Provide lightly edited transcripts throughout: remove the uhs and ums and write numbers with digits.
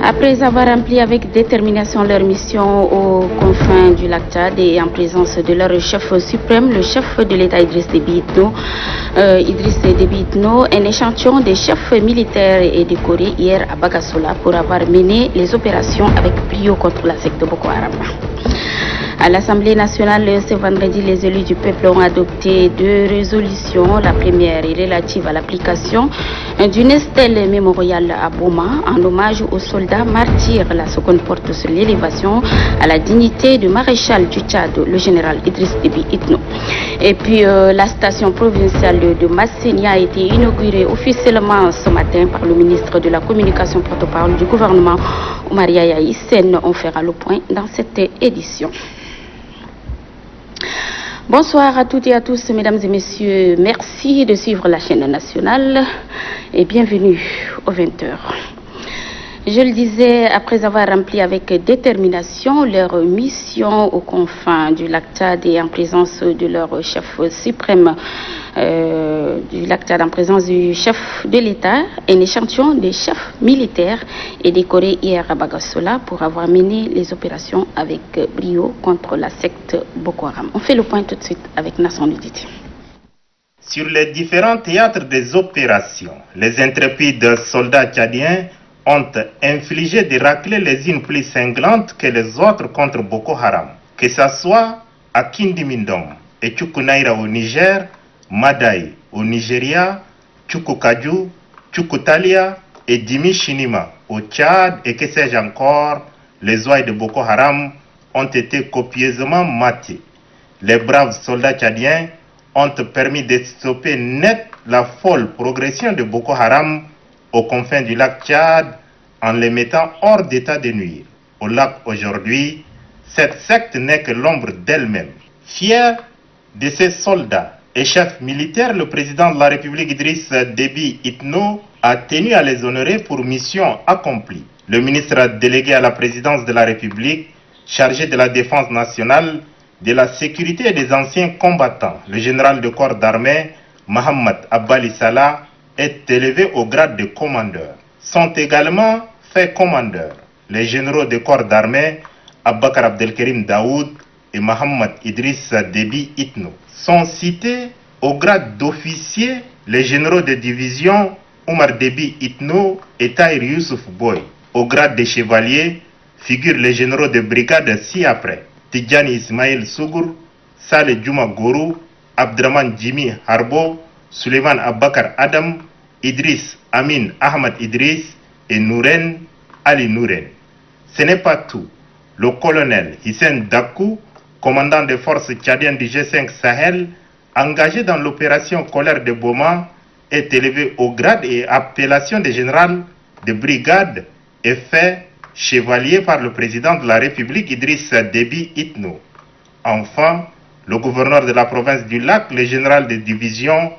Après avoir rempli avec détermination leur mission aux confins du lac Tchad et en présence de leur chef suprême, le chef de l'État Idriss Déby Itno, un échantillon des chefs militaires et décorés hier à Bagassola pour avoir mené les opérations avec brio contre la secte Boko Haram. À l'Assemblée nationale, ce vendredi, les élus du peuple ont adopté 2 résolutions. La première est relative à l'application d'une stèle mémoriale à Boma en hommage aux soldats martyrs. La seconde porte sur l'élévation à la dignité du maréchal du Tchad, le général Idriss Déby Itno. Et puis, la station provinciale de Massenia a été inaugurée officiellement ce matin par le ministre de la Communication porte-parole du gouvernement, Oumar Yaya Hissène. On fera le point dans cette édition. Bonsoir à toutes et à tous, mesdames et messieurs. Merci de suivre la chaîne nationale et bienvenue aux 20h. Je le disais, après avoir rempli avec détermination leur mission aux confins du lac Tchad et en présence de leur chef suprême du lac Tchad, en présence du chef de l'État, un échantillon des chefs militaires est décoré hier à Bagassola pour avoir mené les opérations avec brio contre la secte Boko Haram. On fait le point tout de suite avec Nasson Diditi. Sur les différents théâtres des opérations, les intrépides soldats tchadiens ont infligé des raclées les unes plus cinglantes que les autres contre Boko Haram. Que ce soit à Kindimindom et Tchukunaira au Niger, Madaï au Nigeria, Tchukukaju, Tchukutalia et Dimi Shinima au Tchad et que sais-je encore, les ouailles de Boko Haram ont été copieusement matés. Les braves soldats tchadiens ont permis de stopper net la folle progression de Boko Haram aux confins du lac Tchad en les mettant hors d'état de nuire. Au lac aujourd'hui, cette secte n'est que l'ombre d'elle-même. Fier de ses soldats et chefs militaires, le président de la République Idriss Déby Itno a tenu à les honorer pour mission accomplie. Le ministre délégué à la présidence de la République, chargé de la défense nationale, de la sécurité et des anciens combattants, le général de corps d'armée, Mohamed Abbali Salah, est élevé au grade de commandeur. Sont également faits commandeurs les généraux de corps d'armée, Abakar Abdelkerim Daoud et Mohamed Idriss Déby Itno. Sont cités au grade d'officier les généraux de division Oumar Déby Itno et Tahir Youssouf Boy. Au grade de chevalier figurent les généraux de brigade ci-après: Tidjani Ismail Sougour, Saleh Djouma Gourou, Abdraman Jimmy Harbo, Suleiman Abakar Adam, Idriss Amin Ahmad Idriss et Nouren Ali Nouren. Ce n'est pas tout. Le colonel Hissène Dakou, commandant des forces tchadiennes du G5 Sahel, engagé dans l'opération Colère de Boma, est élevé au grade et appellation de général de brigade et fait chevalier par le président de la République Idriss Déby Itno. Enfin, le gouverneur de la province du Lac, le général de division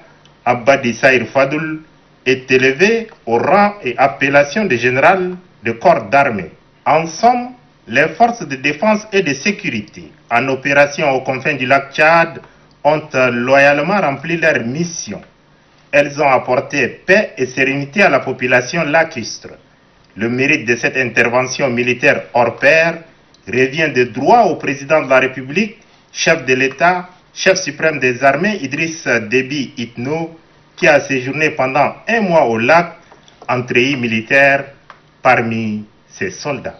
Abadi Saïr Fadoul, est élevé au rang et appellation de général de corps d'armée. En somme, les forces de défense et de sécurité en opération aux confins du lac Tchad ont loyalement rempli leur mission. Elles ont apporté paix et sérénité à la population lacustre. Le mérite de cette intervention militaire hors pair revient de droit au président de la République, chef de l'État, chef suprême des armées Idriss Déby Itno, qui a séjourné pendant 1 mois au lac en treillis militaire parmi ses soldats.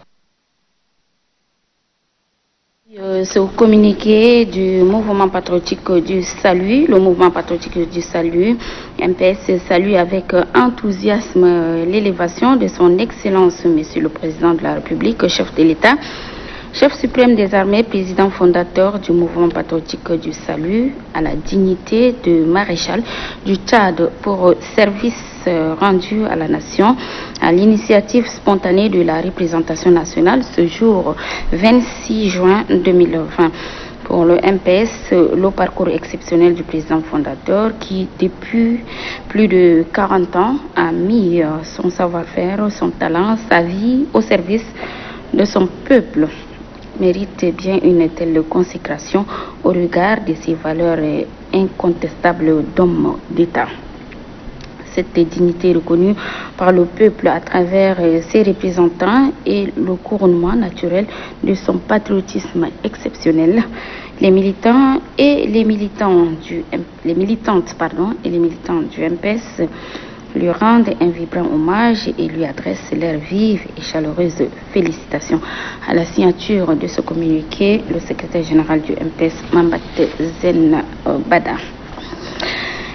Ce communiqué du mouvement patriotique du salut, le mouvement patriotique du salut, MPS salue avec enthousiasme l'élévation de son Excellence, Monsieur le Président de la République, chef de l'État, chef suprême des armées, président fondateur du mouvement patriotique du salut, à la dignité de maréchal du Tchad pour service rendu à la nation à l'initiative spontanée de la représentation nationale ce jour 26 juin 2020. Pour le MPS, le parcours exceptionnel du président fondateur qui, depuis plus de 40 ans, a mis son savoir-faire, son talent, sa vie au service de son peuple, mérite bien une telle consécration au regard de ses valeurs incontestables d'homme d'État. cette dignité reconnue par le peuple à travers ses représentants et le couronnement naturel de son patriotisme exceptionnel. Les militants et les militantes du MPS lui rendent un vibrant hommage et lui adressent leurs vives et chaleureuses félicitations. À la signature de ce communiqué, le secrétaire général du MPS, Mambat Zen Bada.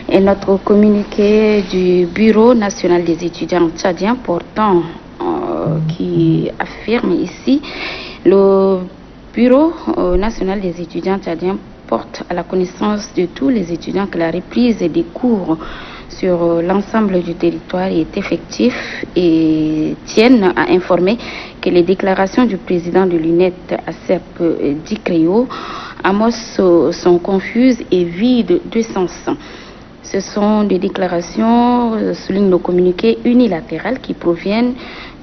Et notre communiqué du Bureau national des étudiants tchadiens portant qui affirme ici le Bureau national des étudiants tchadiens porte à la connaissance de tous les étudiants que la reprise des cours sur l'ensemble du territoire est effectif et tiennent à informer que les déclarations du président de l'UNED, Acep Dicréo, Amos, sont confuses et vides de sens. Ce sont des déclarations, souligne le communiqué, unilatérales qui proviennent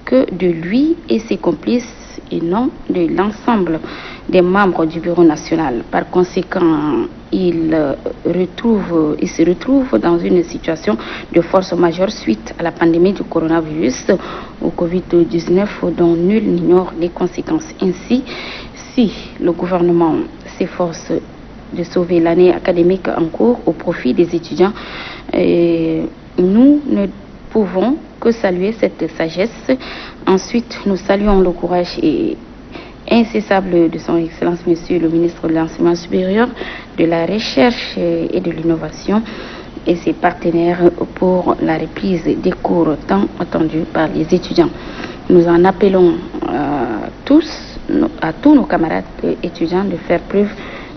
que de lui et ses complices et non de l'ensemble des membres du Bureau national. Par conséquent, il se retrouve dans une situation de force majeure suite à la pandémie du coronavirus au Covid-19 dont nul n'ignore les conséquences. Ainsi, si le gouvernement s'efforce de sauver l'année académique en cours au profit des étudiants, nous ne pouvons que saluer cette sagesse. Ensuite, nous saluons le courage incessable de son Excellence Monsieur le ministre de l'Enseignement supérieur, de la Recherche et de l'Innovation et ses partenaires pour la reprise des cours tant attendus par les étudiants. Nous en appelons à tous nos camarades étudiants de faire preuve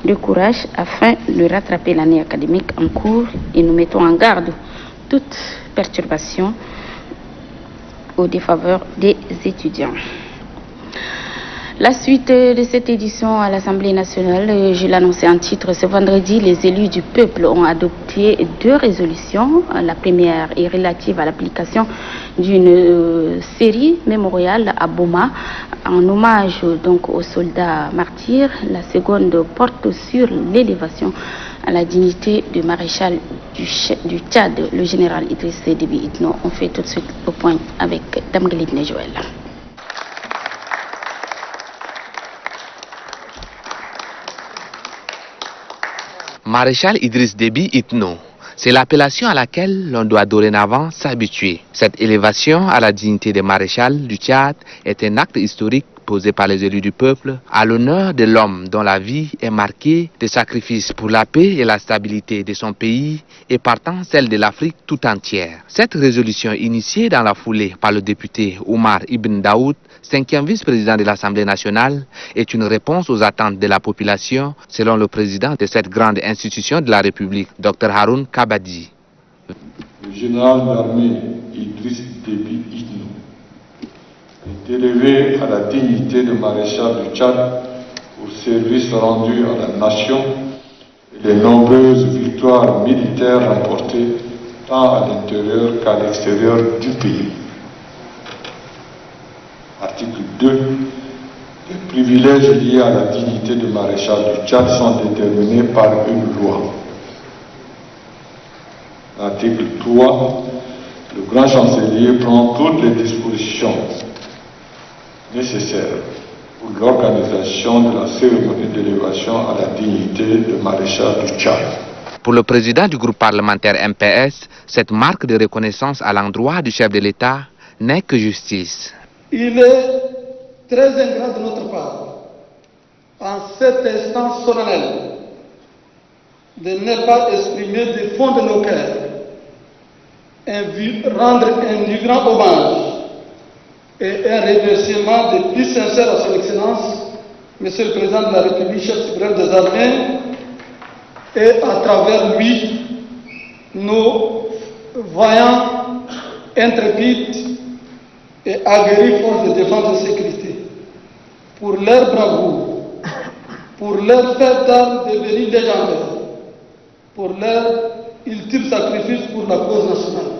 de courage afin de rattraper l'année académique en cours et nous mettons en garde toute perturbation aux défaveurs des étudiants. La suite de cette édition à l'Assemblée nationale, je l'annonçais en titre, ce vendredi, les élus du peuple ont adopté 2 résolutions. La première est relative à l'application d'une série mémoriale à Boma, en hommage donc aux soldats martyrs. La seconde porte sur l'élévation à la dignité du maréchal du Tchad, le général Idriss Déby Itno. On fait tout de suite le point avec Dame Galibne Joël. Maréchal Idriss Déby Itno, c'est l'appellation à laquelle l'on doit dorénavant s'habituer. Cette élévation à la dignité de maréchal du Tchad est un acte historique posé par les élus du peuple à l'honneur de l'homme dont la vie est marquée de sacrifices pour la paix et la stabilité de son pays et partant celle de l'Afrique tout entière. Cette résolution initiée dans la foulée par le député Oumar Ibn Daoud, 5e vice-président de l'Assemblée nationale, est une réponse aux attentes de la population selon le président de cette grande institution de la République, Dr Haroun Kabadi. Le général d'armée Idriss Déby Itno est élevé à la dignité de maréchal du Tchad pour service rendu à la nation et les nombreuses victoires militaires remportées tant à l'intérieur qu'à l'extérieur du pays. Article 2. Les privilèges liés à la dignité de maréchal du Tchad sont déterminés par une loi. Article 3. Le grand chancelier prend toutes les dispositions nécessaires pour l'organisation de la cérémonie d'élévation à la dignité de maréchal du Tchad. Pour le président du groupe parlementaire MPS, cette marque de reconnaissance à l'endroit du chef de l'État n'est que justice. Il est très ingrat de notre part, en cet instant solennel, de ne pas exprimer du fond de nos cœurs, rendre un vibrant hommage et un remerciement des plus sincères à son Excellence, Monsieur le Président de la République, chef suprême des armées, et à travers lui, nos vaillants, intrépides et aguerris forces de défense et de sécurité, pour leur bravoure, pour leur fait d'armes devenues légendaires, pour leur ultime sacrifice pour la cause nationale,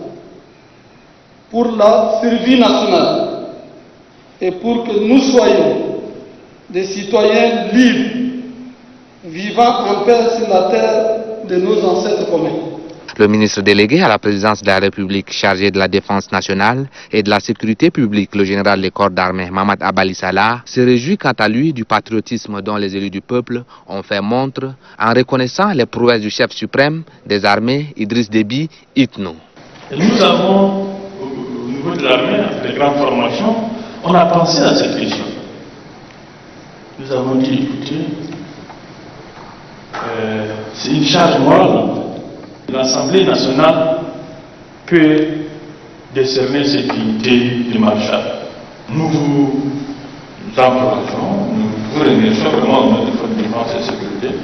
pour la survie nationale, et pour que nous soyons des citoyens libres, vivant en paix sur la terre de nos ancêtres communs. Le ministre délégué à la présidence de la République chargé de la défense nationale et de la sécurité publique, le général des corps d'armée Mamad Abali Salah, se réjouit quant à lui du patriotisme dont les élus du peuple ont fait montre en reconnaissant les prouesses du chef suprême des armées, Idriss Déby Itno. Nous avons, au niveau de l'armée, avec les grandes formations, on a pensé à cette question. Nous avons dit, écoutez, c'est une charge morale. L'Assemblée nationale peut décerner cette unité de maréchal. Nous vous encourageons, nous vous remercions vraiment de notre défense et sécurité.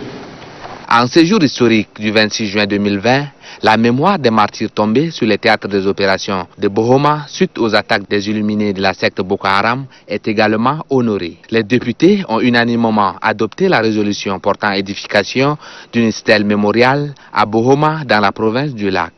En ce jour historique du 26 juin 2020, la mémoire des martyrs tombés sur les théâtres des opérations de Bohoma suite aux attaques des illuminés de la secte Boko Haram est également honorée. Les députés ont unanimement adopté la résolution portant édification d'une stèle mémoriale à Bohoma dans la province du Lac.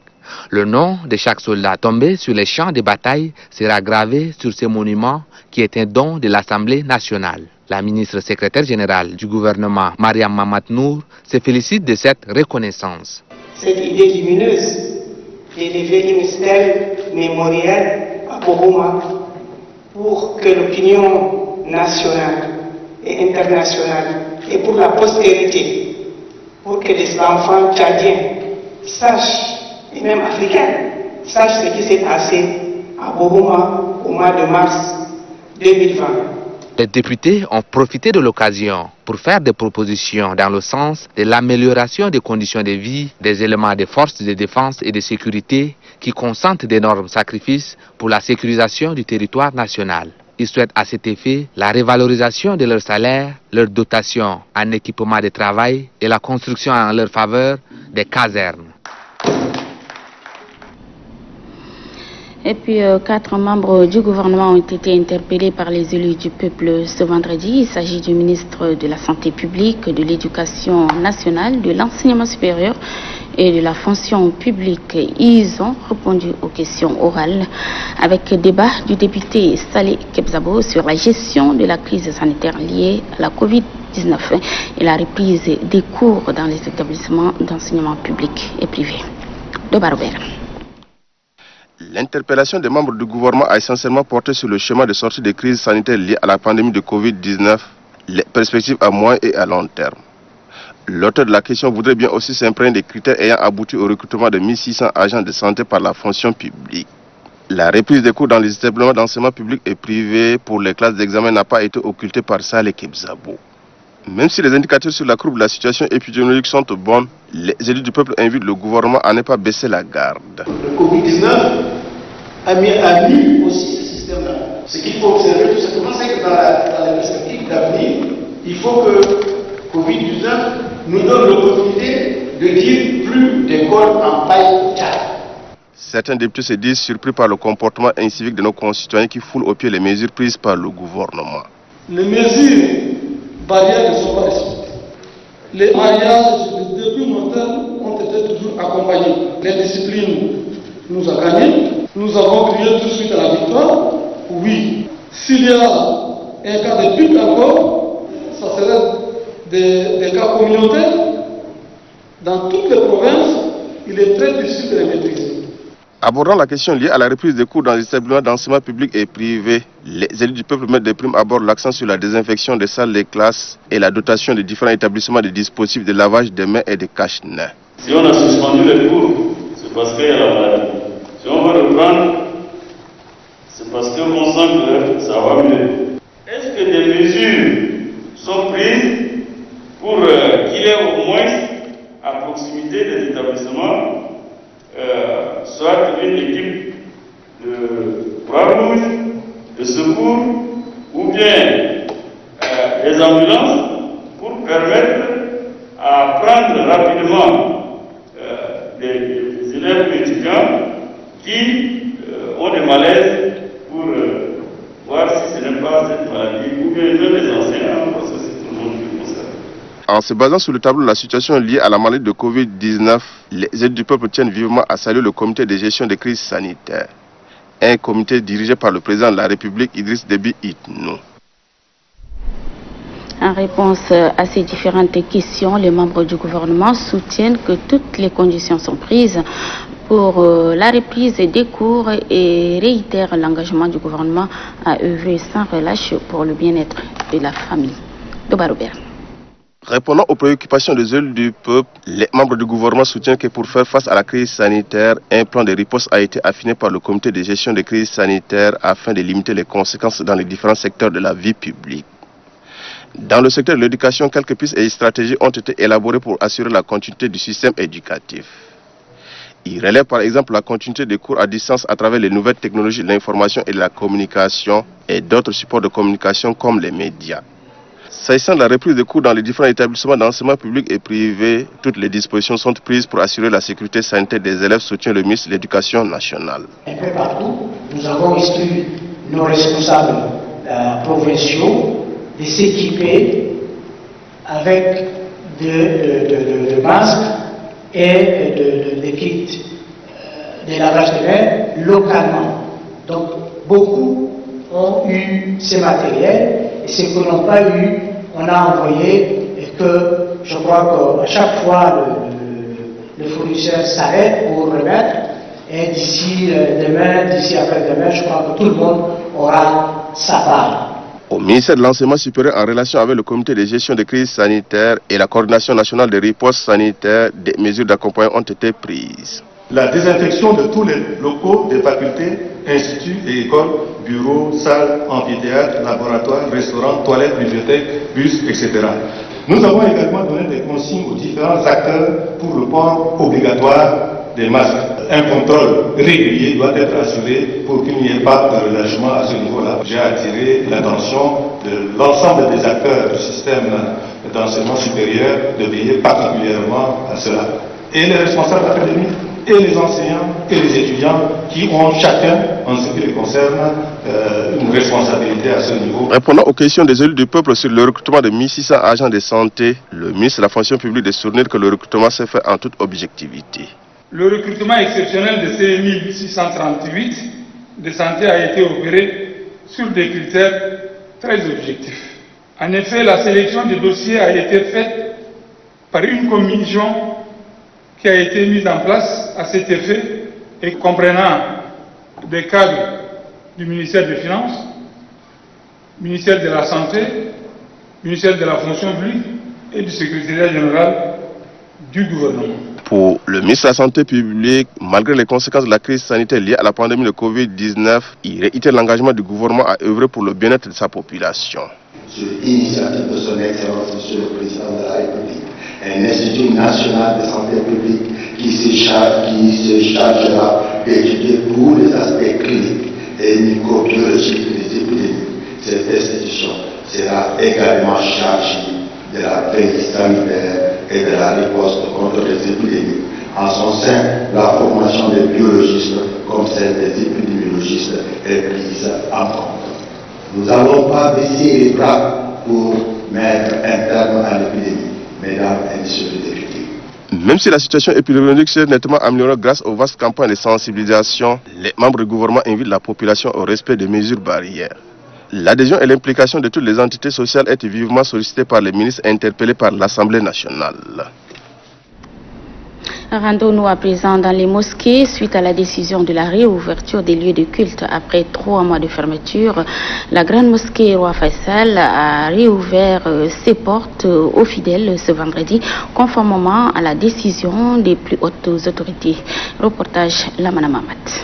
Le nom de chaque soldat tombé sur les champs de bataille sera gravé sur ce monument qui est un don de l'Assemblée nationale. La ministre secrétaire générale du gouvernement, Mariam Mahamat Nour, se félicite de cette reconnaissance. Cette idée lumineuse d'élever une stèle mémorielle à Bohoma pour que l'opinion nationale et internationale et pour la postérité, pour que les enfants tchadiens sachent, et même africains, sachent ce qui s'est passé à Bohoma au mois de mars 2020. Les députés ont profité de l'occasion pour faire des propositions dans le sens de l'amélioration des conditions de vie des éléments des forces de défense et de sécurité qui consentent d'énormes sacrifices pour la sécurisation du territoire national. Ils souhaitent à cet effet la revalorisation de leur salaire, leur dotation en équipement de travail et la construction en leur faveur des casernes. Et puis, 4 membres du gouvernement ont été interpellés par les élus du peuple ce vendredi. Il s'agit du ministre de la Santé publique, de l'Éducation nationale, de l'Enseignement supérieur et de la fonction publique. Ils ont répondu aux questions orales avec débat du député Saleh Kebzabo sur la gestion de la crise sanitaire liée à la Covid-19 et la reprise des cours dans les établissements d'enseignement public et privé. De Barobert. L'interpellation des membres du gouvernement a essentiellement porté sur le chemin de sortie des crises sanitaires liées à la pandémie de Covid-19, les perspectives à moyen et à long terme. L'auteur de la question voudrait bien aussi s'imprégner des critères ayant abouti au recrutement de 1600 agents de santé par la fonction publique. La reprise des cours dans les établissements d'enseignement public et privé pour les classes d'examen n'a pas été occultée par Saleh Kebzabo. Même si les indicateurs sur la courbe de la situation épidémiologique sont bonnes, les élus du peuple invitent le gouvernement à ne pas baisser la garde. Le Covid-19 a mis à nu aussi ce système-là. Ce qu'il faut observer tout simplement, c'est que dans la perspective d'avenir, il faut que Covid-19 nous donne l'opportunité de dire plus d'écoles en paille Tchad. Certains députés se disent surpris par le comportement incivique de nos concitoyens qui foulent aux pieds les mesures prises par le gouvernement. Les mesures barrières ne sont pas respectées. Les mariages, les débuts modernes ont été toujours accompagnés. Les disciplines nous ont gagnés. Nous avons crié tout de suite à la victoire. Oui, s'il y a un cas de pic encore, ça serait des cas communautaires. Dans toutes les provinces, il est très difficile de les maîtriser. Abordant la question liée à la reprise des cours dans les établissements d'enseignement public et privé, les élus du peuple mettent de prime abord l'accent sur la désinfection des salles des classes et la dotation des différents établissements de dispositifs de lavage des mains et de cache-nez. Si on a suspendu les cours, c'est parce qu'il y a la maladie. Si on veut reprendre, c'est parce qu'on sent que ça va mieux. Est-ce que des mesures sont prises pour qu'il y ait au moins à proximité des établissements soit une équipe de Croix-Rouge, de secours, ou bien des ambulances pour permettre à prendre rapidement des élèves ou étudiants qui ont des malaises pour voir si ce n'est pas cette maladie, ou bien les enseignants, parce que c'est tout le monde qui concerne. En se basant sur le tableau de la situation liée à la maladie de Covid-19, les élus du peuple tiennent vivement à saluer le comité de gestion des crises sanitaires. Un comité dirigé par le président de la République, Idriss Déby Itno. En réponse à ces différentes questions, les membres du gouvernement soutiennent que toutes les conditions sont prises pour la reprise des cours et réitèrent l'engagement du gouvernement à œuvrer sans relâche pour le bien-être de la famille. De Baroubert. Répondant aux préoccupations des élus du peuple, les membres du gouvernement soutiennent que pour faire face à la crise sanitaire, un plan de riposte a été affiné par le comité de gestion des crises sanitaires afin de limiter les conséquences dans les différents secteurs de la vie publique. Dans le secteur de l'éducation, quelques pistes et stratégies ont été élaborées pour assurer la continuité du système éducatif. Il relève par exemple la continuité des cours à distance à travers les nouvelles technologies de l'information et de la communication et d'autres supports de communication comme les médias. S'agissant de la reprise des cours dans les différents établissements d'enseignement public et privé, toutes les dispositions sont prises pour assurer la sécurité sanitaire des élèves, soutient le ministre de l'Éducation nationale. Un peu partout, nous avons instruit nos responsables provinciaux de s'équiper avec de masques et de kits de lavage de mains localement. Donc beaucoup ont eu ces matériels et ceux qui n'ont pas eu, on a envoyé et que je crois qu'à chaque fois le fournisseur s'arrête pour remettre et d'ici demain, d'ici après-demain, je crois que tout le monde aura sa part. Au ministère de l'Enseignement supérieur, en relation avec le comité de gestion des crises sanitaires et la coordination nationale des ripostes sanitaires, des mesures d'accompagnement ont été prises. La désinfection de tous les locaux des facultés, instituts et écoles, bureaux, salles, amphithéâtres, laboratoires, restaurants, toilettes, bibliothèques, bus, etc. Nous avons également donné des consignes aux différents acteurs pour le port obligatoire des masques. Un contrôle régulier doit être assuré pour qu'il n'y ait pas de relâchement à ce niveau-là. J'ai attiré l'attention de l'ensemble des acteurs du système d'enseignement supérieur de veiller particulièrement à cela. Et les responsables académiques, et les enseignants, et les étudiants qui ont chacun, en ce qui les concerne, une responsabilité à ce niveau. Répondant aux questions des élus du peuple sur le recrutement de 1600 agents de santé, le ministre de la fonction publique de soutenir que le recrutement s'est fait en toute objectivité. Le recrutement exceptionnel de ces 1638 de santé a été opéré sur des critères très objectifs. En effet, la sélection des dossiers a été faite par une commission qui a été mise en place à cet effet et comprenant des cadres du ministère des Finances, ministère de la Santé, ministère de la Fonction publique et du secrétariat général du gouvernement. Pour le ministre de la Santé publique, malgré les conséquences de la crise sanitaire liée à la pandémie de Covid-19, il réitère l'engagement du gouvernement à œuvrer pour le bien-être de sa population. Sur l'initiative de son Excellence, Monsieur le Président de la République, un institut national de santé publique qui se chargera d'étudier tous les aspects cliniques et microbiologiques des épidémies. Cette institution sera également chargée de la veille sanitaire et de la riposte contre les épidémies. En son sein, la formation des biologistes comme celle des épidémiologistes est prise en compte. Nous n'allons pas baisser les bras pour mettre un terme à l'épidémie, mesdames et messieurs les députés. Même si la situation épidémiologique s'est nettement améliorée grâce aux vastes campagnes de sensibilisation, les membres du gouvernement invitent la population au respect des mesures barrières. L'adhésion et l'implication de toutes les entités sociales est vivement sollicitée par les ministres interpellés par l'Assemblée nationale. Rendons-nous à présent dans les mosquées suite à la décision de la réouverture des lieux de culte après 3 mois de fermeture. La grande mosquée Roi Faisal a réouvert ses portes aux fidèles ce vendredi, conformément à la décision des plus hautes autorités. Reportage Lamana Mamat.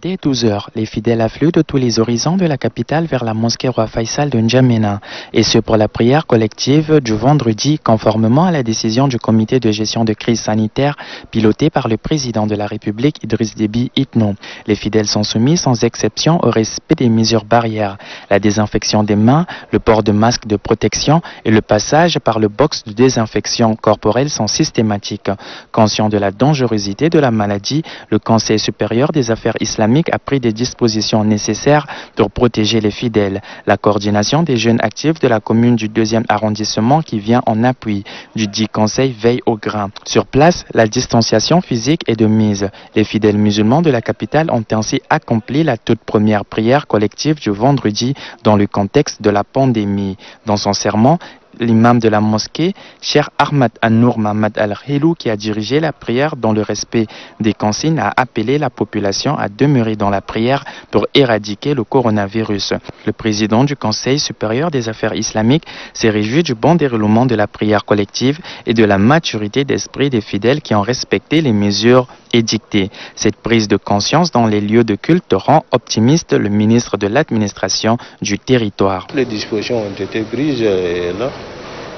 Dès 12 h, les fidèles affluent de tous les horizons de la capitale vers la mosquée Roi Faisal de N'Djamena, et ce pour la prière collective du vendredi, conformément à la décision du comité de gestion de crise sanitaire piloté par le président de la République Idriss Déby Itno. Les fidèles sont soumis sans exception au respect des mesures barrières, la désinfection des mains, le port de masques de protection et le passage par le box de désinfection corporelle sont systématiques. Conscient de la dangerosité de la maladie, le Conseil supérieur des affaires islamiques islamique a pris des dispositions nécessaires pour protéger les fidèles. La coordination des jeunes actifs de la commune du 2e arrondissement qui vient en appui du dit conseil veille au grain. Sur place, la distanciation physique est de mise. Les fidèles musulmans de la capitale ont ainsi accompli la toute première prière collective du vendredi dans le contexte de la pandémie. Dans son sermon, l'imam de la mosquée, Cheikh Ahmad An-Nour Mahmad Al-Hilou, qui a dirigé la prière dans le respect des consignes, a appelé la population à demeurer dans la prière pour éradiquer le coronavirus. Le président du Conseil supérieur des affaires islamiques s'est réjoui du bon déroulement de la prière collective et de la maturité d'esprit des fidèles qui ont respecté les mesures édictées. Cette prise de conscience dans les lieux de culte rend optimiste le ministre de l'administration du territoire. Les dispositions ont été prises et là,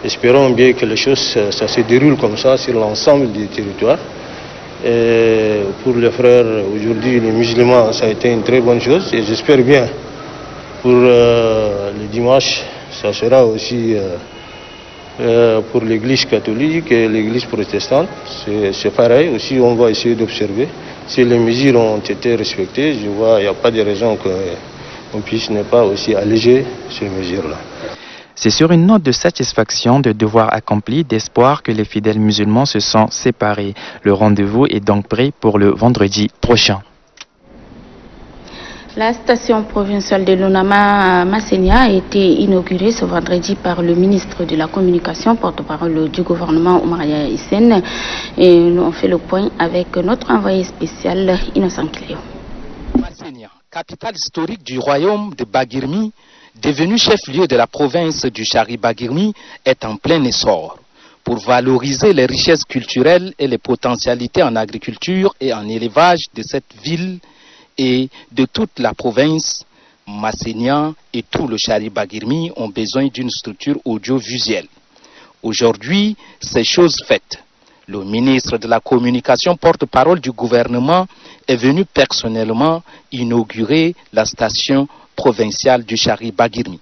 espérons bien que les choses ça se déroulent comme ça sur l'ensemble du territoire. Et pour les frères, aujourd'hui, les musulmans, ça a été une très bonne chose. Et j'espère bien pour le dimanche, ça sera aussi pour l'église catholique et l'église protestante. C'est pareil, aussi on va essayer d'observer. Si les mesures ont été respectées, je vois, il n'y a pas de raison qu'on puisse ne pas aussi alléger ces mesures-là. C'est sur une note de satisfaction, de devoir accompli, d'espoir que les fidèles musulmans se sont séparés. Le rendez-vous est donc pris pour le vendredi prochain. La station provinciale de l'ONAMA à Massénia a été inaugurée ce vendredi par le ministre de la Communication, porte-parole du gouvernement Oumaria Hissène. Et nous on fait le point avec notre envoyé spécial Innocent Cléo. Massénia, capitale historique du royaume de Bagirmi, devenu chef-lieu de la province du Chari-Bagirmi, est en plein essor. Pour valoriser les richesses culturelles et les potentialités en agriculture et en élevage de cette ville et de toute la province, Massénia et tout le Chari-Bagirmi ont besoin d'une structure audiovisuelle. Aujourd'hui, c'est chose faite. Le ministre de la Communication, porte-parole du gouvernement, est venu personnellement inaugurer la station provinciale du Chari-Bagirmi.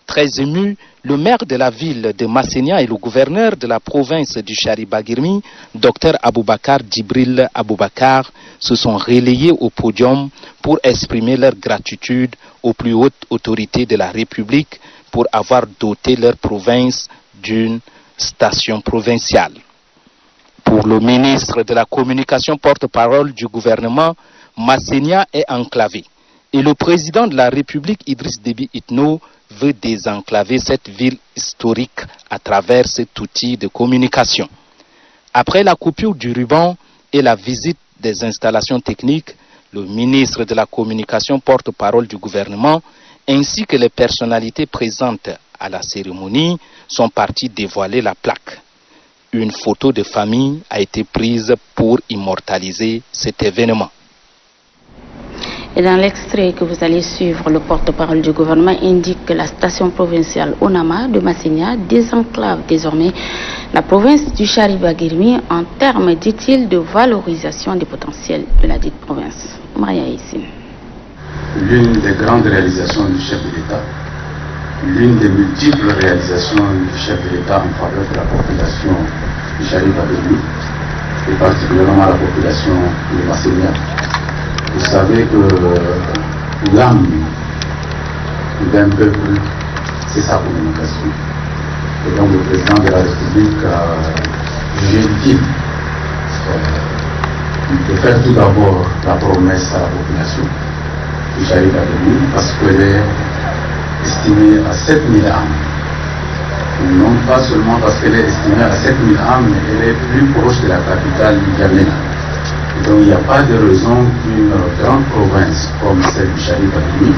Très ému, le maire de la ville de Massénia et le gouverneur de la province du Chari-Bagirmi, Dr Aboubakar Djibril Aboubakar, se sont relayés au podium pour exprimer leur gratitude aux plus hautes autorités de la République pour avoir doté leur province d'une station provinciale. Pour le ministre de la Communication, porte-parole du gouvernement, Massénia est enclavée. Et le président de la République, Idriss Déby Itno, veut désenclaver cette ville historique à travers cet outil de communication. Après la coupure du ruban et la visite des installations techniques, le ministre de la Communication, porte-parole du gouvernement, ainsi que les personnalités présentes à la cérémonie sont partis dévoiler la plaque. Une photo de famille a été prise pour immortaliser cet événement. Et dans l'extrait que vous allez suivre, le porte-parole du gouvernement indique que la station provinciale ONAMA de Massénia désenclave désormais la province du Chari-Bagirmi en termes, dit-il, de valorisation des potentiels de la dite province. Maria Hissène. L'une des grandes réalisations du chef de l'État, l'une des multiples réalisations du chef de l'État en faveur de la population du Chari-Bagirmi, et particulièrement la population de Massénia. Vous savez que l'âme d'un peuple, c'est sa communication. Et donc le président de la République a jugé utile de faire tout d'abord la promesse à la population du Chari-Bagirmi parce qu'elle est estimée à 7000 âmes. Non pas seulement parce qu'elle est estimée à 7000 âmes, mais elle est plus proche de la capitale N'Djamena. Donc il n'y a pas de raison qu'une grande province comme celle du Chari-Bagirmi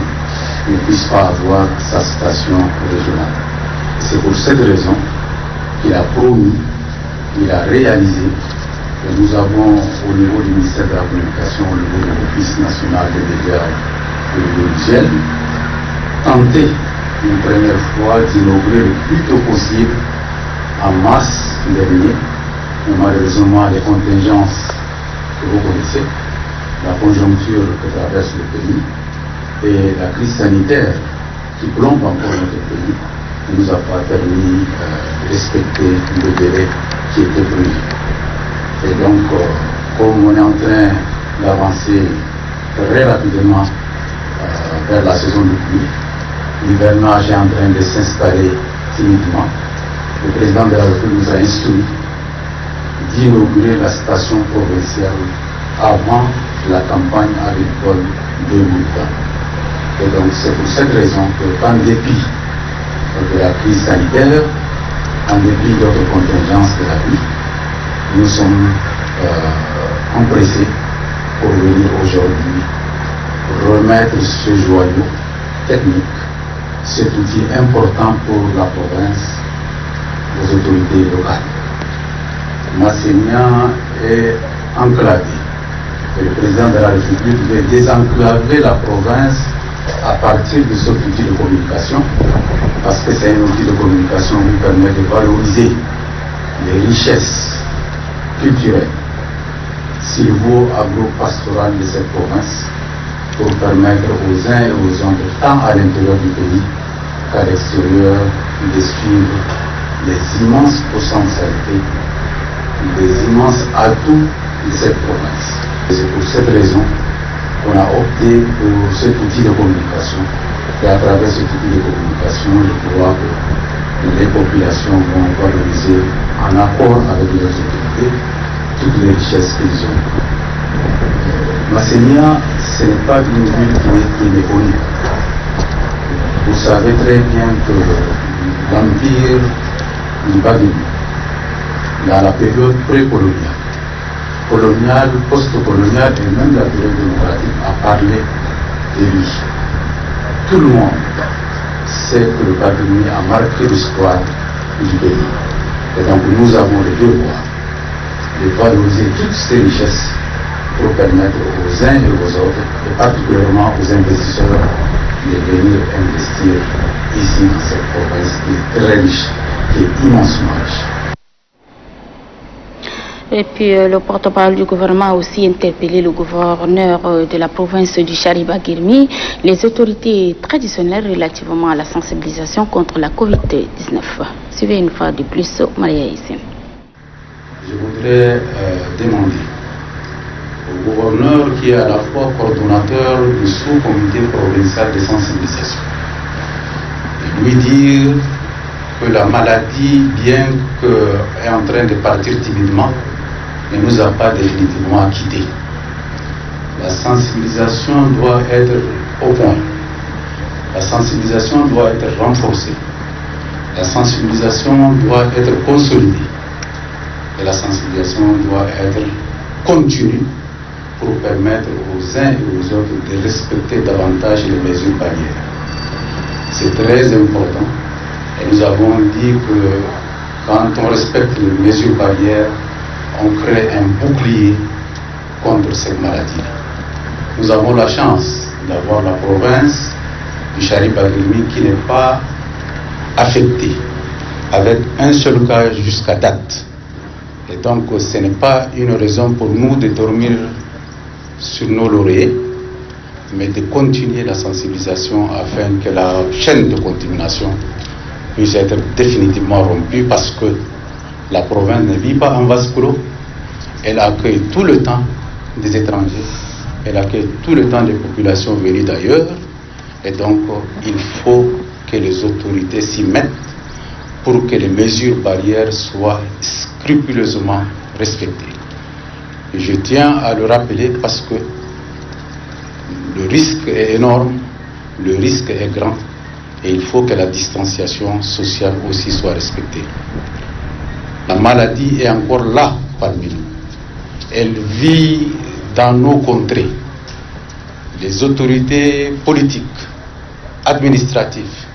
ne puisse pas avoir sa station régionale. C'est pour cette raison qu'il a promis, il a réalisé, et nous avons au niveau du ministère de la Communication, au niveau de l'Office national des médias et de l'audiovisuel, tenté une première fois d'inaugurer le plus tôt possible en mars dernier, mais malheureusement les contingences que vous connaissez, la conjoncture que traverse le pays et la crise sanitaire qui plombe encore notre pays ne nous a pas permis de respecter le délai qui était prévu. Et donc, comme on est en train d'avancer très rapidement vers la saison de pluie, l'hivernage est en train de s'installer timidement. Le président de la République nous a instruit d'inaugurer la station provinciale avant la campagne agricole 2020. Et donc c'est pour cette raison que, en dépit de la crise sanitaire, en dépit d'autres contingences de la vie, nous sommes empressés pour venir aujourd'hui remettre ce joyau technique, cet outil important pour la province, aux autorités locales. Massénia est enclavé. Et le président de la République veut désenclaver la province à partir de cet outil de communication, parce que c'est un outil de communication qui permet de valoriser les richesses culturelles, sylvo-agro-pastorales de cette province, pour permettre aux uns et aux autres, tant à l'intérieur du pays qu'à l'extérieur, de suivre les immenses potentialités, les immenses atouts de cette province. C'est pour cette raison qu'on a opté pour cet outil de communication. Et à travers cet outil de communication, je crois que les populations vont valoriser, en accord avec leurs autorités, toutes les richesses qu'ils ont. Massénia, ce n'est pas une ville qui est méconnue. Vous savez très bien que l'empire du Baguini, dans la période précoloniale, coloniale, post-coloniale et même la période démocratique, a parlé de lui. Tout le monde sait que le Baguini a marqué l'histoire du pays. Et donc nous avons le devoir de valoriser toutes ces richesses pour permettre aux uns et aux autres, et particulièrement aux investisseurs, de venir investir ici dans cette province qui est très riche, qui est immensement riche. Et puis le porte-parole du gouvernement a aussi interpellé le gouverneur de la province du Chari-Bagirmi, les autorités traditionnelles relativement à la sensibilisation contre la Covid-19. Suivez une fois de plus Maria Issem. Je voudrais demander au gouverneur qui est à la fois coordonnateur du sous-comité provincial de sensibilisation de lui dire que la maladie, bien qu'elle est en train de partir timidement, ne nous a pas définitivement quittés. La sensibilisation doit être au point. La sensibilisation doit être renforcée. La sensibilisation doit être consolidée. Et la sensibilisation doit être continue pour permettre aux uns et aux autres de respecter davantage les mesures barrières. C'est très important. Et nous avons dit que quand on respecte les mesures barrières, on crée un bouclier contre cette maladie. Nous avons la chance d'avoir la province du Chari-Bagirmi qui n'est pas affectée, avec un seul cas jusqu'à date. Et donc ce n'est pas une raison pour nous de dormir sur nos lauriers, mais de continuer la sensibilisation afin que la chaîne de contamination puisse être définitivement rompue, parce que la province ne vit pas en vase clos, elle accueille tout le temps des étrangers, elle accueille tout le temps des populations venues d'ailleurs, et donc il faut que les autorités s'y mettent pour que les mesures barrières soient scrupuleusement respectées. Et je tiens à le rappeler parce que le risque est énorme, le risque est grand, et il faut que la distanciation sociale aussi soit respectée. La maladie est encore là parmi nous. Elle vit dans nos contrées. Les autorités politiques, administratives,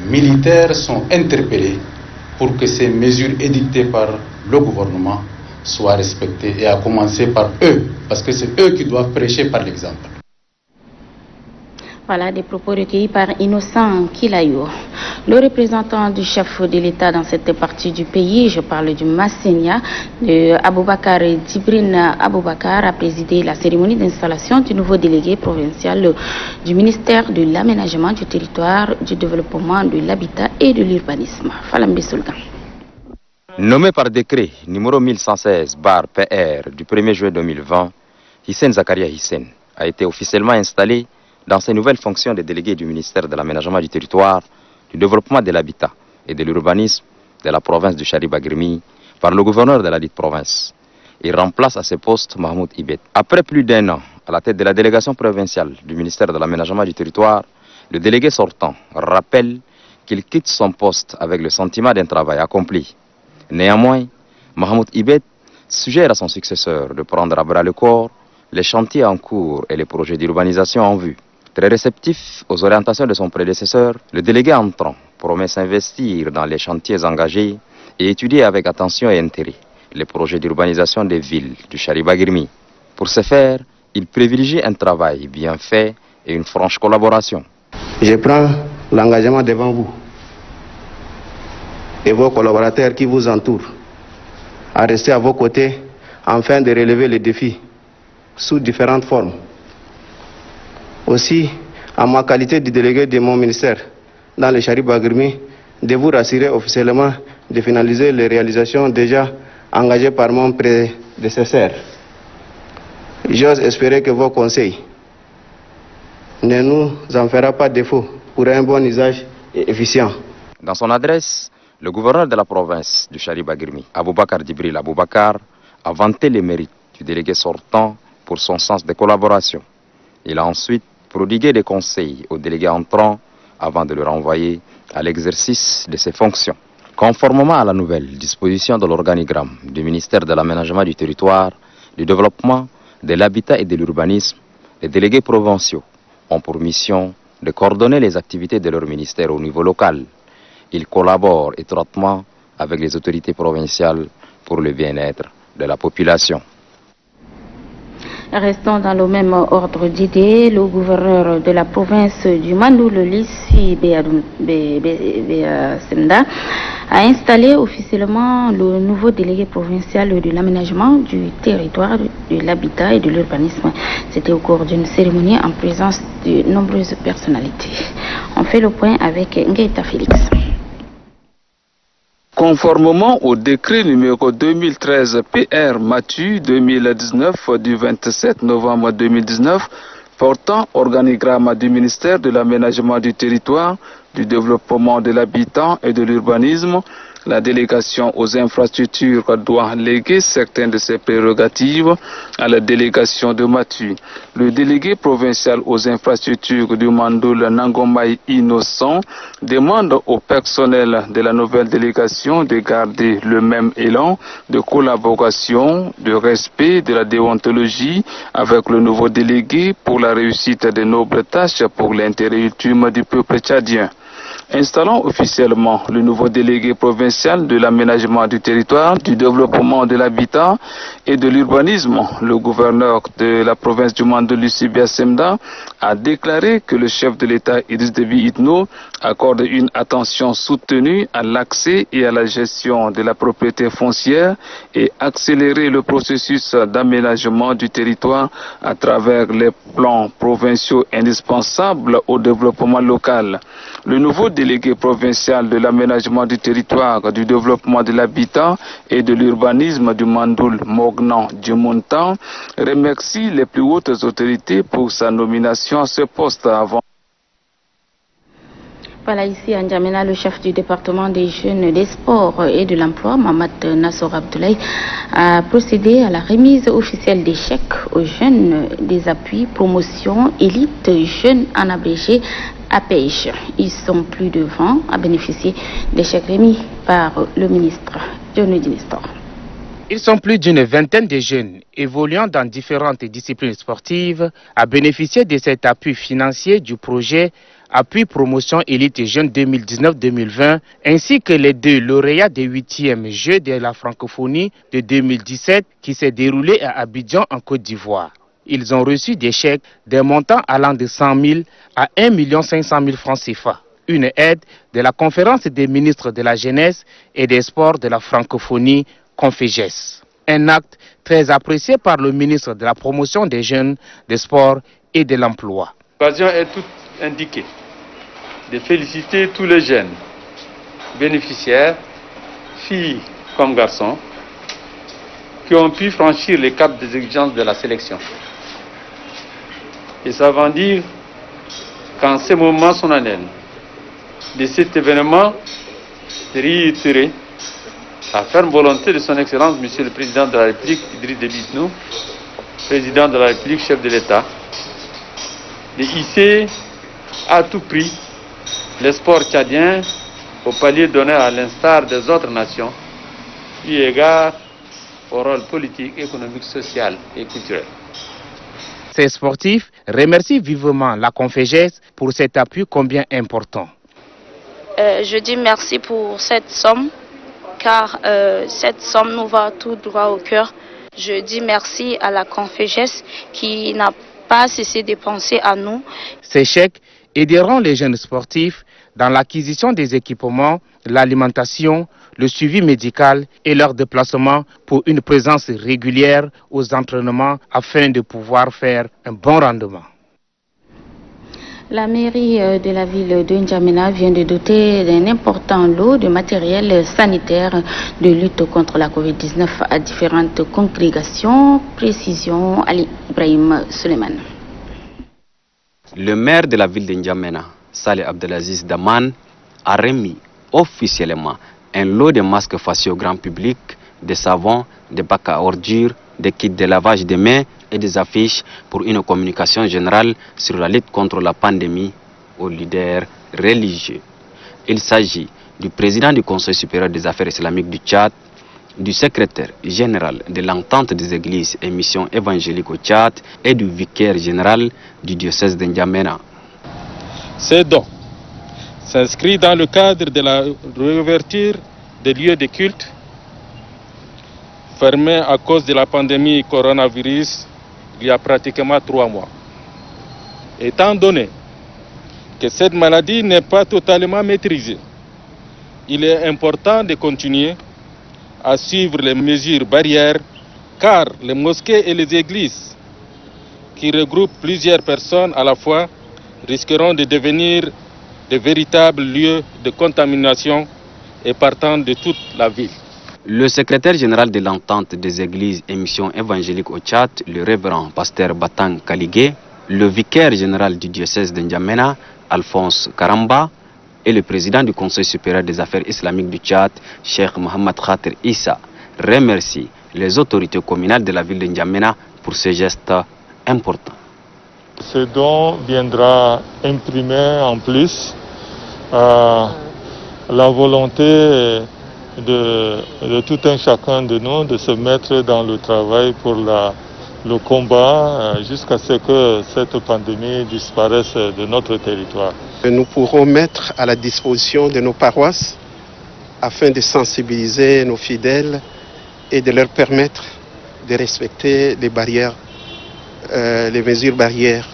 militaires sont interpellées pour que ces mesures édictées par le gouvernement soient respectées, et à commencer par eux, parce que c'est eux qui doivent prêcher par l'exemple. Voilà des propos recueillis par Innocent Kilayo. Le représentant du chef de l'État dans cette partie du pays, je parle du Massenia, de Aboubakar Djibril Aboubakar, a présidé la cérémonie d'installation du nouveau délégué provincial du ministère de l'Aménagement du territoire, du développement de l'habitat et de l'urbanisme. Falambe Soulgan. Nommé par décret numéro 1116/PR du 1er juin 2020, Hissène Zakaria Hissène a été officiellement installé dans ses nouvelles fonctions de délégué du ministère de l'Aménagement du territoire, du développement de l'habitat et de l'urbanisme de la province du Chari-Bagirmi par le gouverneur de la dite province. Il remplace à ce poste Mahmoud Ibet. Après plus d'1 an à la tête de la délégation provinciale du ministère de l'Aménagement du territoire, le délégué sortant rappelle qu'il quitte son poste avec le sentiment d'un travail accompli. Néanmoins, Mahmoud Ibet suggère à son successeur de prendre à bras le corps les chantiers en cours et les projets d'urbanisation en vue. Très réceptif aux orientations de son prédécesseur, le délégué entrant promet s'investir dans les chantiers engagés et étudier avec attention et intérêt les projets d'urbanisation des villes du Chari-Bagirmi. Pour ce faire, il privilégie un travail bien fait et une franche collaboration. Je prends l'engagement devant vous et vos collaborateurs qui vous entourent à rester à vos côtés afin de relever les défis sous différentes formes. Aussi, en ma qualité de délégué de mon ministère dans le Chari-Bagirmi, de vous rassurer officiellement de finaliser les réalisations déjà engagées par mon prédécesseur. J'ose espérer que vos conseils ne nous en feront pas défaut pour un bon usage et efficient. Dans son adresse, le gouverneur de la province du Chari-Bagirmi, Aboubakar Djibril Aboubakar, a vanté les mérites du délégué sortant pour son sens de collaboration. Il a ensuite prodigué des conseils au délégué entrant avant de le renvoyer à l'exercice de ses fonctions. Conformément à la nouvelle disposition de l'organigramme du ministère de l'Aménagement du territoire, du développement, de l'habitat et de l'urbanisme, les délégués provinciaux ont pour mission de coordonner les activités de leur ministère au niveau local. Ils collaborent étroitement avec les autorités provinciales pour le bien-être de la population. Restons dans le même ordre d'idées. Le gouverneur de la province du Mandoul, Lissi Senda, a installé officiellement le nouveau délégué provincial de l'aménagement du territoire, de l'habitat et de l'urbanisme. C'était au cours d'une cérémonie en présence de nombreuses personnalités. On fait le point avec Ngaïta Félix. Conformément au décret numéro 2013 PR Matu 2019 du 27 novembre 2019 portant organigramme du ministère de l'Aménagement du territoire, du développement de l'habitat et de l'urbanisme, la délégation aux infrastructures doit léguer certaines de ses prérogatives à la délégation de Matu. Le délégué provincial aux infrastructures du Mandoul Nangomai Innocent demande au personnel de la nouvelle délégation de garder le même élan de collaboration, de respect de la déontologie avec le nouveau délégué pour la réussite de nobles tâches pour l'intérêt ultime du peuple tchadien. Installant officiellement le nouveau délégué provincial de l'aménagement du territoire, du développement de l'habitat et de l'urbanisme, le gouverneur de la province du Mandoul, Lissi Semda, a déclaré que le chef de l'État, Idriss Déby Itno, accorde une attention soutenue à l'accès et à la gestion de la propriété foncière et accélérer le processus d'aménagement du territoire à travers les plans provinciaux indispensables au développement local. Le nouveau délégué provincial de l'aménagement du territoire, du développement de l'habitat et de l'urbanisme du Mandoul, Mognan Djimontan, remercie les plus hautes autorités pour sa nomination à ce poste avant. Voilà ici à N'Djamena, le chef du département des jeunes, des sports et de l'emploi, Mamad Nassor Abdoulaye, a procédé à la remise officielle des chèques aux jeunes des appuis promotion élite jeunes en abrégé APEJ. Ils sont plus de 20 à bénéficier des chèques remis par le ministre John Dinestor. Ils sont plus d'une vingtaine de jeunes évoluant dans différentes disciplines sportives à bénéficier de cet appui financier du projet Appui Promotion Élite Jeunes 2019-2020, ainsi que les 2 lauréats des 8e Jeux de la francophonie de 2017 qui s'est déroulé à Abidjan en Côte d'Ivoire. Ils ont reçu des chèques d'un montant allant de 100 000 à 1 500 000 francs CFA. Une aide de la conférence des ministres de la jeunesse et des sports de la francophonie Conféges. Un acte très apprécié par le ministre de la promotion des jeunes, des sports et de l'emploi. L'occasion est toute indiquée de féliciter tous les jeunes bénéficiaires, filles comme garçons, qui ont pu franchir les caps des exigences de la sélection. Et ça veut dire qu'en ces moments solennels de cet événement, réitérer la ferme volonté de son Excellence, Monsieur le Président de la République, Idriss Déby Itno, Président de la République, chef de l'État, de hisser à tout prix les sports tchadiens au palier donné à l'instar des autres nations, eu égard au rôle politique, économique, social et culturel. Ces sportifs remercient vivement la Conféges pour cet appui combien important. Je dis merci pour cette somme, car cette somme nous va tout droit au cœur. Je dis merci à la Conféges qui n'a pas cessé de penser à nous. Ces chèques aideront les jeunes sportifs dans l'acquisition des équipements, l'alimentation, le suivi médical et leur déplacement pour une présence régulière aux entraînements afin de pouvoir faire un bon rendement. La mairie de la ville de N'Djamena vient de doter d'un important lot de matériel sanitaire de lutte contre la COVID-19 à différentes congrégations. Précision Ali Ibrahim Suleiman. Le maire de la ville de N'Djamena, Saleh Abdelaziz Daman, a remis officiellement un lot de masques faciaux grand public, des savons, des bacs à ordures, des kits de lavage des mains et des affiches pour une communication générale sur la lutte contre la pandémie aux leaders religieux. Il s'agit du président du Conseil supérieur des affaires islamiques du Tchad, du secrétaire général de l'entente des églises et missions évangéliques au Tchad et du vicaire général du diocèse de N'Djamena. Ces dons s'inscrivent dans le cadre de la réouverture des lieux de culte fermés à cause de la pandémie coronavirus il y a pratiquement 3 mois. Étant donné que cette maladie n'est pas totalement maîtrisée, il est important de continuer à suivre les mesures barrières car les mosquées et les églises qui regroupent plusieurs personnes à la fois risqueront de devenir de véritables lieux de contamination et partant de toute la ville. Le secrétaire général de l'entente des églises et missions évangéliques au Tchad, le révérend pasteur Batang Kaligé, le vicaire général du diocèse de N'Djamena, Alphonse Karamba, et le président du Conseil supérieur des affaires islamiques du Tchad, Cheikh Mohamed Khater Issa, remercie les autorités communales de la ville de N'Djamena pour ce geste important. Ce don viendra imprimer en plus la volonté de tout un chacun de nous de se mettre dans le travail pour le combat jusqu'à ce que cette pandémie disparaisse de notre territoire. Nous pourrons mettre à la disposition de nos paroisses afin de sensibiliser nos fidèles et de leur permettre de respecter les barrières, les mesures barrières.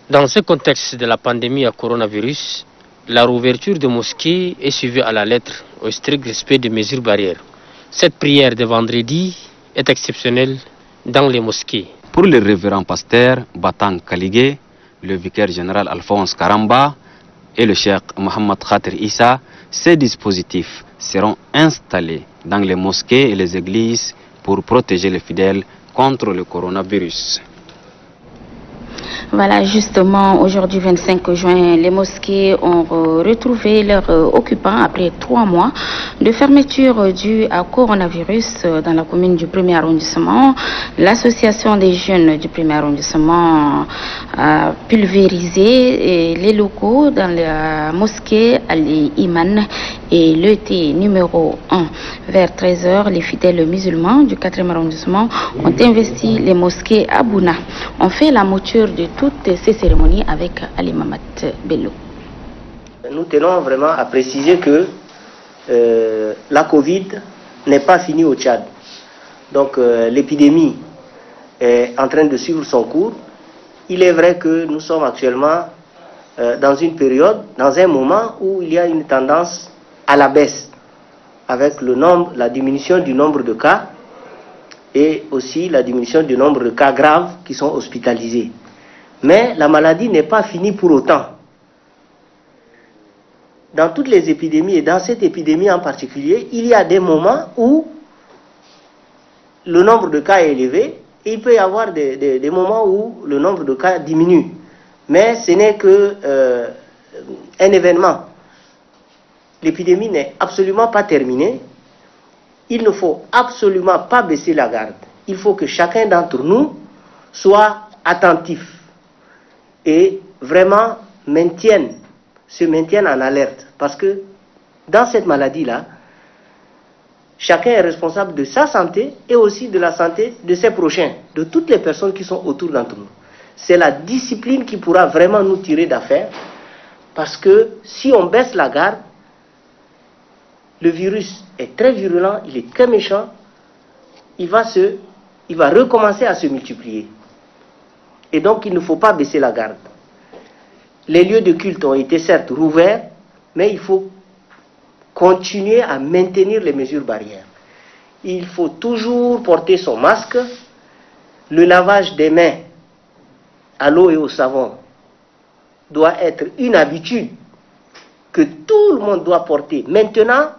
Dans ce contexte de la pandémie à coronavirus, la réouverture des mosquées est suivie à la lettre au strict respect des mesures barrières. Cette prière de vendredi est exceptionnelle dans les mosquées. Pour le révérend pasteur Batang Kaligé, le vicaire général Alphonse Karamba et le cheikh Mohamed Khater Issa, ces dispositifs seront installés dans les mosquées et les églises pour protéger les fidèles contre le coronavirus. Voilà, justement, aujourd'hui 25 juin, les mosquées ont retrouvé leurs occupants après 3 mois de fermeture due à coronavirus dans la commune du 1er arrondissement. L'association des jeunes du 1er arrondissement a pulvérisé les locaux dans la mosquée Al-Iman et l'ET numéro 1. Vers 13h, les fidèles musulmans du 4e arrondissement ont investi les mosquées à Bouna. On fait la mouture de toutes ces cérémonies avec Ali Mamat Bello. Nous tenons vraiment à préciser que la Covid n'est pas finie au Tchad. Donc l'épidémie est en train de suivre son cours. Il est vrai que nous sommes actuellement dans une période, dans un moment où il y a une tendance à la baisse, avec la diminution du nombre de cas et aussi la diminution du nombre de cas graves qui sont hospitalisés. Mais la maladie n'est pas finie pour autant. Dans toutes les épidémies, et dans cette épidémie en particulier, il y a des moments où le nombre de cas est élevé et il peut y avoir des moments où le nombre de cas diminue. Mais ce n'est que un événement. L'épidémie n'est absolument pas terminée. Il ne faut absolument pas baisser la garde. Il faut que chacun d'entre nous soit attentif et vraiment se maintienne en alerte. Parce que dans cette maladie-là, chacun est responsable de sa santé et aussi de la santé de ses prochains, de toutes les personnes qui sont autour d'entre nous. C'est la discipline qui pourra vraiment nous tirer d'affaire, parce que si on baisse la garde, le virus est très virulent, il est très méchant, il va recommencer à se multiplier. Et donc il ne faut pas baisser la garde. Les lieux de culte ont été certes rouverts, mais il faut continuer à maintenir les mesures barrières. Il faut toujours porter son masque, le lavage des mains à l'eau et au savon doit être une habitude que tout le monde doit porter, maintenant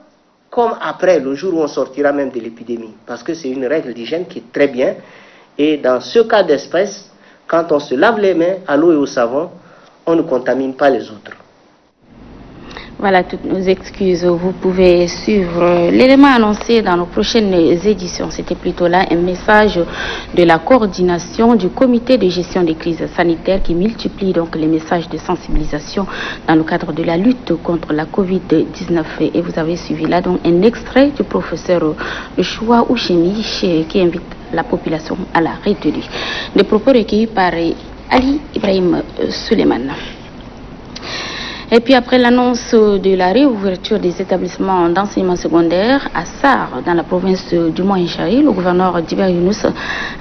comme après, le jour où on sortira même de l'épidémie, parce que c'est une règle d'hygiène qui est très bien. Et dans ce cas d'espèce, quand on se lave les mains à l'eau et au savon, on ne contamine pas les autres. Voilà toutes nos excuses. Vous pouvez suivre l'élément annoncé dans nos prochaines éditions. C'était plutôt là un message de la coordination du comité de gestion des crises sanitaires qui multiplie donc les messages de sensibilisation dans le cadre de la lutte contre la Covid-19. Et vous avez suivi là donc un extrait du professeur Choua Ouchemi qui invite la population à la retenue. Des propos recueillis par Ali Ibrahim Suleiman. Et puis après l'annonce de la réouverture des établissements d'enseignement secondaire à Sar, dans la province du Moyen-Chari, le gouverneur Djiber Younous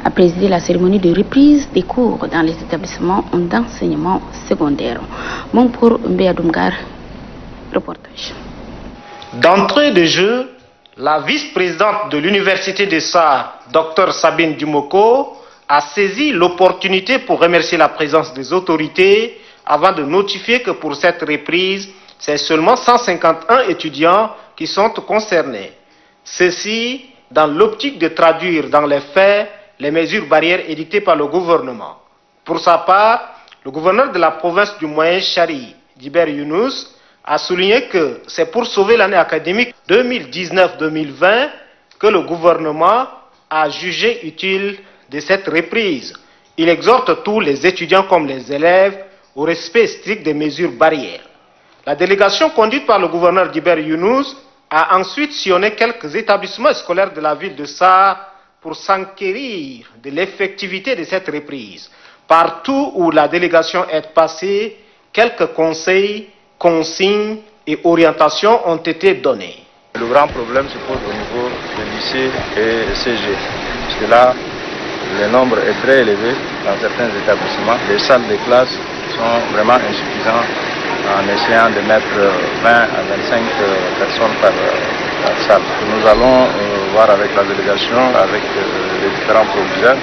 a présidé la cérémonie de reprise des cours dans les établissements d'enseignement secondaire. Mon pour Mbéadoumgar, reportage. D'entrée de jeu, la vice-présidente de l'université de Sar, Dr Sabine Dumoko, a saisi l'opportunité pour remercier la présence des autorités avant de notifier que pour cette reprise, c'est seulement 151 étudiants qui sont concernés. Ceci dans l'optique de traduire dans les faits les mesures barrières édictées par le gouvernement. Pour sa part, le gouverneur de la province du Moyen-Chari, Djiber Younous, a souligné que c'est pour sauver l'année académique 2019-2020 que le gouvernement a jugé utile de cette reprise. Il exhorte tous les étudiants comme les élèves au respect strict des mesures barrières. La délégation conduite par le gouverneur Djiber Younous a ensuite sillonné quelques établissements scolaires de la ville de Sar pour s'enquérir de l'effectivité de cette reprise. Partout où la délégation est passée, quelques conseils, consignes et orientations ont été donnés. Le grand problème se pose au niveau des lycées et CG, parce que là, le nombre est très élevé dans certains établissements. Les salles de classe sont vraiment insuffisants en essayant de mettre 20 à 25 personnes par salle. Nous allons voir avec la délégation, avec les différents proviseurs,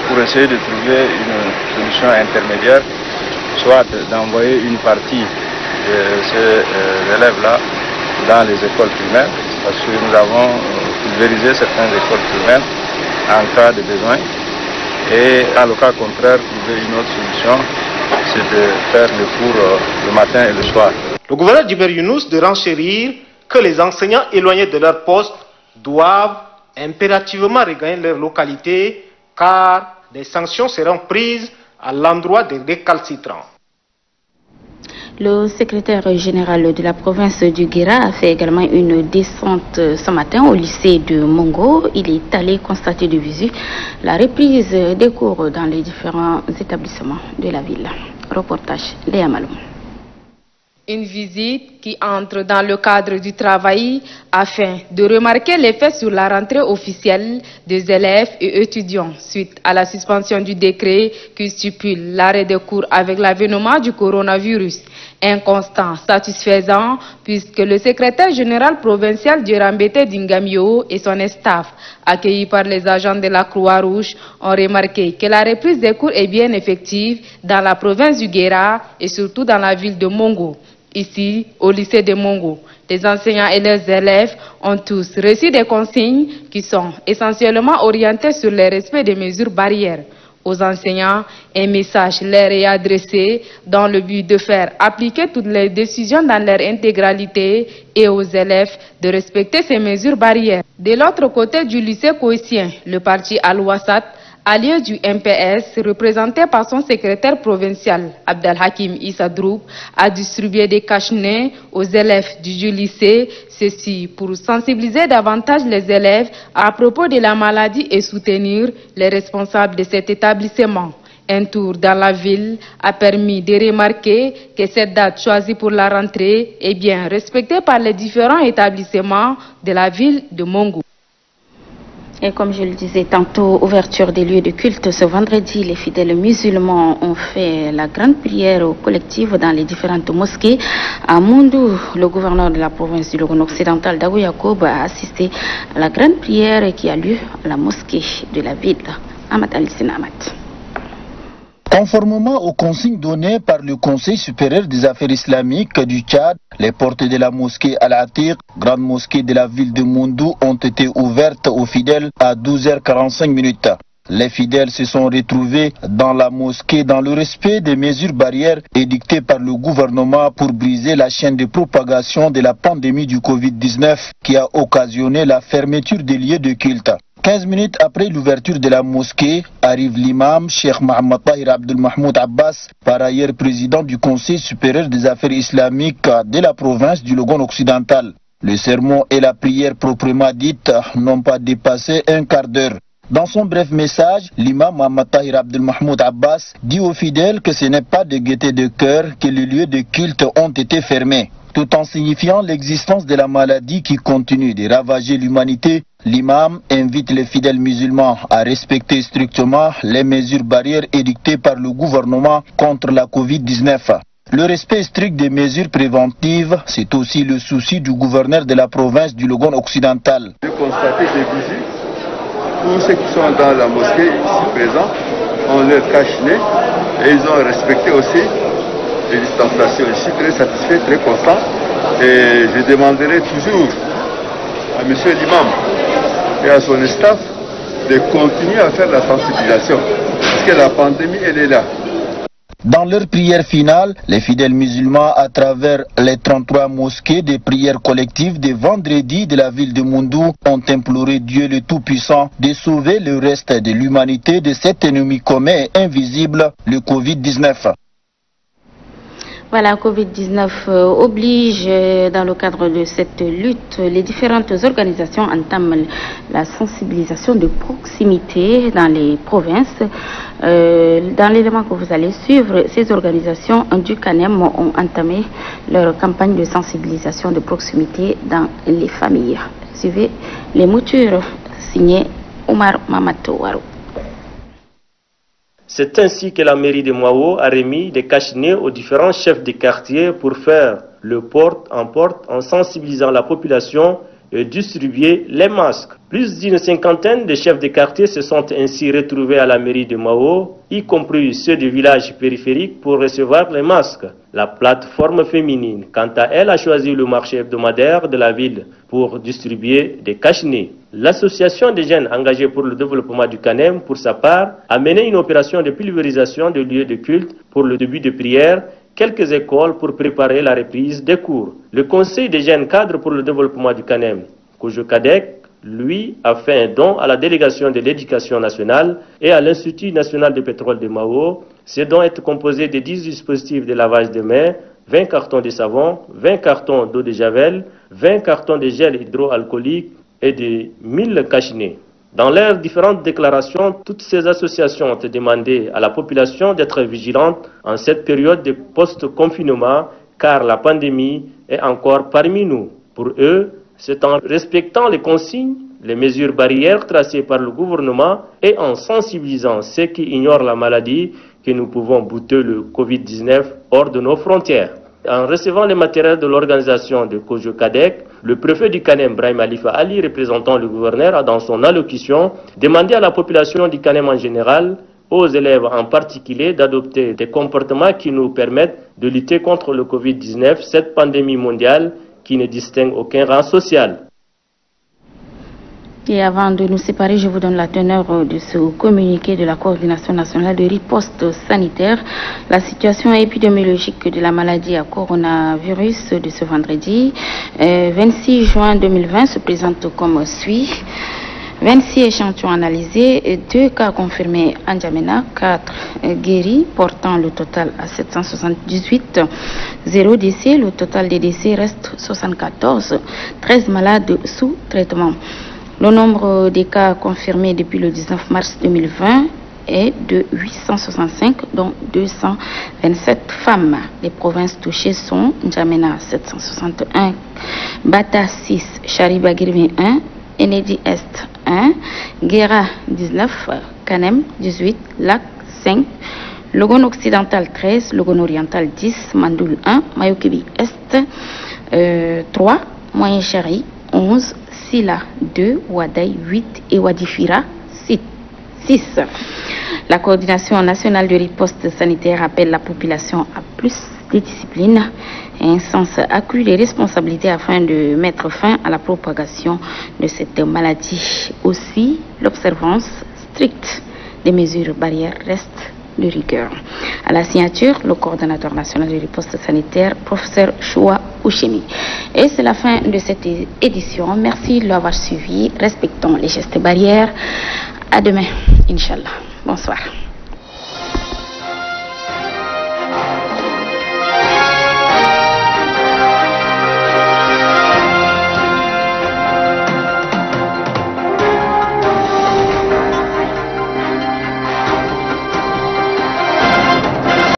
pour essayer de trouver une solution intermédiaire, soit d'envoyer une partie de ces élèves-là dans les écoles primaires, parce que nous avons pulvérisé certaines écoles primaires en cas de besoin, et dans le cas contraire, trouver une autre solution, c'est de faire le cours le matin et le soir. Le gouverneur Djiber Younous de renchérir que les enseignants éloignés de leur poste doivent impérativement regagner leur localité, car des sanctions seront prises à l'endroit des récalcitrants. Le secrétaire général de la province du Guéra a fait également une descente ce matin au lycée de Mongo. Il est allé constater de visu la reprise des cours dans les différents établissements de la ville. Reportage Léa Maloum. Une visite qui entre dans le cadre du travail afin de remarquer l'effet sur la rentrée officielle des élèves et étudiants suite à la suspension du décret qui stipule l'arrêt des cours avec l'avènement du coronavirus. Un constat satisfaisant puisque le secrétaire général provincial du Rambete Dingamio et son staff, accueillis par les agents de la Croix-Rouge, ont remarqué que la reprise des cours est bien effective dans la province du Guéra et surtout dans la ville de Mongo. Ici, au lycée de Mongo, les enseignants et les élèves ont tous reçu des consignes qui sont essentiellement orientées sur le respect des mesures barrières. Aux enseignants, un message leur est adressé dans le but de faire appliquer toutes les décisions dans leur intégralité et aux élèves de respecter ces mesures barrières. De l'autre côté du lycée Koissien, le parti Al-Wassat, allié du MPS, représenté par son secrétaire provincial, Abdelhakim Issa Droub, a distribué des cache-nez aux élèves du lycée, ceci pour sensibiliser davantage les élèves à propos de la maladie et soutenir les responsables de cet établissement. Un tour dans la ville a permis de remarquer que cette date choisie pour la rentrée est bien respectée par les différents établissements de la ville de Mongo. Et comme je le disais tantôt, ouverture des lieux de culte ce vendredi, les fidèles musulmans ont fait la grande prière collective dans les différentes mosquées. À Mondou, le gouverneur de la province du Logone occidental, Dago Yacoub, a assisté à la grande prière qui a lieu à la mosquée de la ville. Amat Al-Sinamat. Conformément aux consignes données par le Conseil supérieur des affaires islamiques du Tchad, les portes de la mosquée Al-Atiq, grande mosquée de la ville de Mondou, ont été ouvertes aux fidèles à 12h45. Les fidèles se sont retrouvés dans la mosquée dans le respect des mesures barrières édictées par le gouvernement pour briser la chaîne de propagation de la pandémie du Covid-19 qui a occasionné la fermeture des lieux de culte. 15 minutes après l'ouverture de la mosquée, arrive l'imam Cheikh Mohamed Tahir Abdel Mahmoud Abbas, par ailleurs président du Conseil supérieur des affaires islamiques de la province du Logone occidental. Le sermon et la prière proprement dite n'ont pas dépassé un quart d'heure. Dans son bref message, l'imam Mohamed Tahir Abdel Mahmoud Abbas dit aux fidèles que ce n'est pas de gaieté de cœur que les lieux de culte ont été fermés. Tout en signifiant l'existence de la maladie qui continue de ravager l'humanité, l'imam invite les fidèles musulmans à respecter strictement les mesures barrières édictées par le gouvernement contre la Covid-19. Le respect strict des mesures préventives, c'est aussi le souci du gouverneur de la province du Logone occidental. J'ai constaté des visites. Tous ceux qui sont dans la mosquée ici présents ont leur cache-nez et ils ont respecté aussi les distanciations. Je suis très satisfait, très content et je demanderai toujours à M. l'imam et à son staff de continuer à faire la sensibilisation parce que la pandémie elle est là. Dans leur prière finale, les fidèles musulmans, à travers les 33 mosquées de prières collectives de vendredi de la ville de Mondou, ont imploré Dieu le Tout-Puissant de sauver le reste de l'humanité de cet ennemi commun et invisible, le Covid-19. Voilà, Covid-19 oblige, dans le cadre de cette lutte, les différentes organisations entament la sensibilisation de proximité dans les provinces. Dans l'élément que vous allez suivre, ces organisations du CANEM ont entamé leur campagne de sensibilisation de proximité dans les familles. Suivez les moutures signées Omar Mamato Waro. C'est ainsi que la mairie de Mwao a remis des cache-nez aux différents chefs de quartier pour faire le porte-en-porte en sensibilisant la population et distribuer les masques. Plus d'une cinquantaine de chefs de quartier se sont ainsi retrouvés à la mairie de Mwao, y compris ceux des villages périphériques, pour recevoir les masques. La plateforme féminine, quant à elle, a choisi le marché hebdomadaire de la ville pour distribuer des cache-nez. L'association des jeunes engagés pour le développement du CANEM, pour sa part, a mené une opération de pulvérisation de lieux de culte pour le début de prière, quelques écoles pour préparer la reprise des cours. Le Conseil des jeunes cadres pour le développement du CANEM, COJO-CADEC, lui, a fait un don à la délégation de l'éducation nationale et à l'Institut national de pétrole de Mao. Ce don est composé de 10 dispositifs de lavage de mains, 20 cartons de savon, 20 cartons d'eau de javel, 20 cartons de gel hydroalcoolique et de 1000 cache-nez. Dans leurs différentes déclarations, toutes ces associations ont demandé à la population d'être vigilante en cette période de post-confinement car la pandémie est encore parmi nous. Pour eux, c'est en respectant les consignes, les mesures barrières tracées par le gouvernement et en sensibilisant ceux qui ignorent la maladie que nous pouvons bouter le Covid-19 hors de nos frontières. En recevant les matériels de l'organisation de Kojo-Kadek, le préfet du Kanem, Brahim Alifa Ali, représentant le gouverneur, a dans son allocution demandé à la population du Kanem en général, aux élèves en particulier, d'adopter des comportements qui nous permettent de lutter contre le Covid-19, cette pandémie mondiale qui ne distingue aucun rang social. Et avant de nous séparer, je vous donne la teneur de ce communiqué de la Coordination nationale de riposte sanitaire. La situation épidémiologique de la maladie à coronavirus de ce vendredi, 26 juin 2020, se présente comme suit. 26 échantillons analysés, 2 cas confirmés en N'Djamena, 4 guéris, portant le total à 778, 0 décès. Le total des décès reste 74, 13 malades sous traitement. Le nombre des cas confirmés depuis le 19 mars 2020 est de 865, dont 227 femmes. Les provinces touchées sont N'Djamena 761, Bata 6, Chari-Bagirmi 1, Enedi Est 1, Guéra 19, Kanem 18, Lac 5, Logone occidental 13, Logone oriental 10, Mandoul 1, Mayokebi Est 3, Moyen Chari 11, Sila 2, Wadaï 8 et Wadifira 6. La coordination nationale de riposte sanitaire appelle la population à plus de discipline et un sens accru des responsabilités afin de mettre fin à la propagation de cette maladie. Aussi, l'observance stricte des mesures barrières reste de rigueur. À la signature, le coordonnateur national de riposte sanitaire, professeur Choua Ouchemi. Et c'est la fin de cette édition. Merci de l'avoir suivi. Respectons les gestes barrières. À demain, Inch'Allah. Bonsoir.